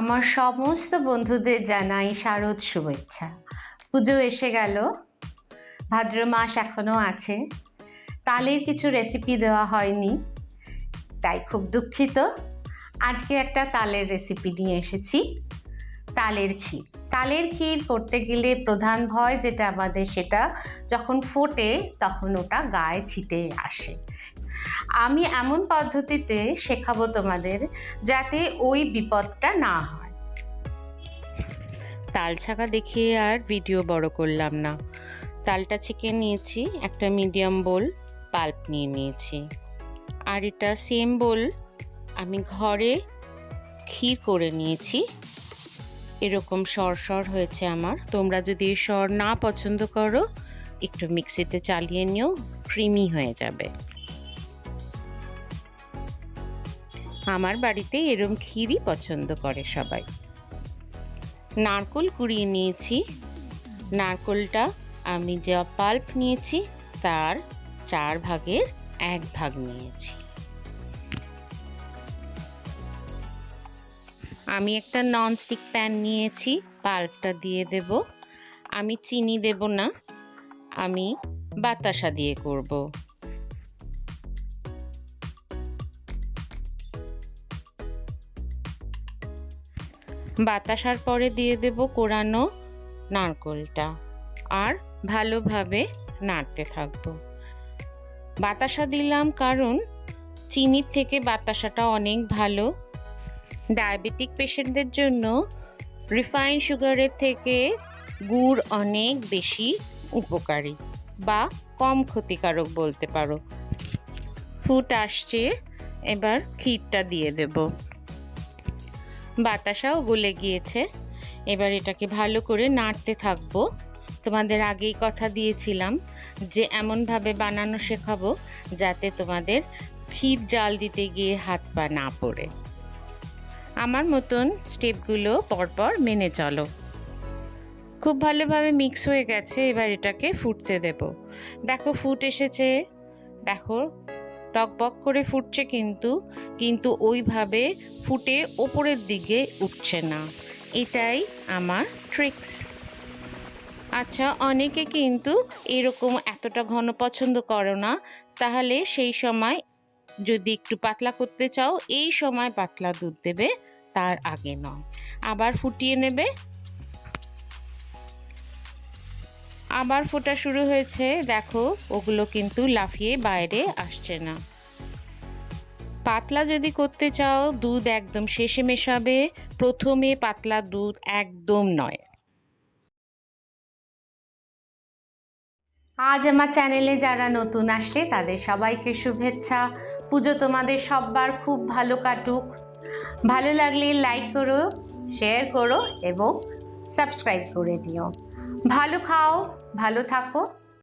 আমার সমস্ত বন্ধুদের জানাই শারদ শুভেচ্ছা। পুজো এসে গেল, ভাদ্র মাস এখনো আছে। তালের কিছু রেসিপি দেওয়া হয়নি, তাই খুব দুঃখিত। আজকে একটা তালের রেসিপি নিয়ে এসেছি, তালের ক্ষীর। তালের ক্ষীর করতে গেলে প্রধান ভয় যেটা আমাদের, সেটা যখন ফোটে তখন ওটা গায়ে ছিটে আসে। আমি এমন পদ্ধতিতে শেখাবো তোমাদের যাতে ওই বিপদটা না হয়। তাল ছাকা দেখিয়ে আর ভিডিও বড় করলাম না। তালটা ছেঁকে নিয়েছি, একটা মিডিয়াম বোল পাল্প নিয়ে নিয়েছি। আর এটা সেম বোল আমি ঘরে ক্ষীর করে নিয়েছি। এরকম সর হয়েছে আমার। তোমরা যদি সর না পছন্দ করো একটু মিক্সিতে চালিয়ে নিও, ক্রিমি হয়ে যাবে। আমার বাড়িতে এরকম ক্ষীরই পছন্দ করে সবাই। নারকেল কুড়িয়ে নিয়েছি। নারকেলটা আমি যা পাল্প নিয়েছি তার 4 ভাগের 1 ভাগ নিয়েছি। আমি একটা ননস্টিক প্যান নিয়েছি, পাল্পটা দিয়ে দেব। আমি চিনি দেব না, আমি বাতাসা দিয়ে করব। বাতাসার পরে দিয়ে দেব কোরানো নারকেলটা, আর ভালোভাবে নাড়তে থাকবো। বাতাসা দিলাম কারণ চিনির থেকে বাতাসাটা অনেক ভালো। ডায়াবেটিক পেশেন্টদের জন্য রিফাইন্ড সুগারের থেকে গুড় অনেক বেশি উপকারী বা কম ক্ষতিকারক বলতে পারো। ফুট আসছে, এবার ক্ষীরটা দিয়ে দেব। বাতাসাও গলে গিয়েছে, এবার এটাকে ভালো করে নাড়তে থাকবো। তোমাদের আগেই কথা দিয়েছিলাম যে এমনভাবে বানানো শেখাবো যাতে তোমাদের ক্ষীর জাল দিতে গিয়ে হাত পা না পড়ে। আমার মতন স্টেপগুলো পরপর মেনে চলো। খুব ভালোভাবে মিক্স হয়ে গেছে, এবার এটাকে ফুটতে দেব। দেখো ফুট এসেছে, দেখো টকবক করে ফুটছে, কিন্তু ওইভাবে ফুটে ওপরের দিকে উঠছে না। এটাই আমার ট্রিক্স। আচ্ছা, অনেকে কিন্তু এরকম এতটা ঘন পছন্দ করো না, তাহলে সেই সময় যদি একটু পাতলা করতে চাও এই সময় পাতলা দুধ দেবে, তার আগে নয়। আবার ফুটিয়ে নেবে। আবার ফোটা শুরু হয়েছে, দেখো ওগুলো কিন্তু লাফিয়ে বাইরে আসছে না। পাতলা যদি করতে চাও দুধ একদম শেষে মেশাবে, প্রথমে পাতলা দুধ একদম নয়। আজ আমার চ্যানেলে যারা নতুন আসলে তাদের সবাইকে শুভেচ্ছা। পুজো তোমাদের সবার খুব ভালো কাটুক। ভালো লাগলে লাইক করো, শেয়ার করো এবং সাবস্ক্রাইব করে দিও। ভালো খাও, ভালো থাকো।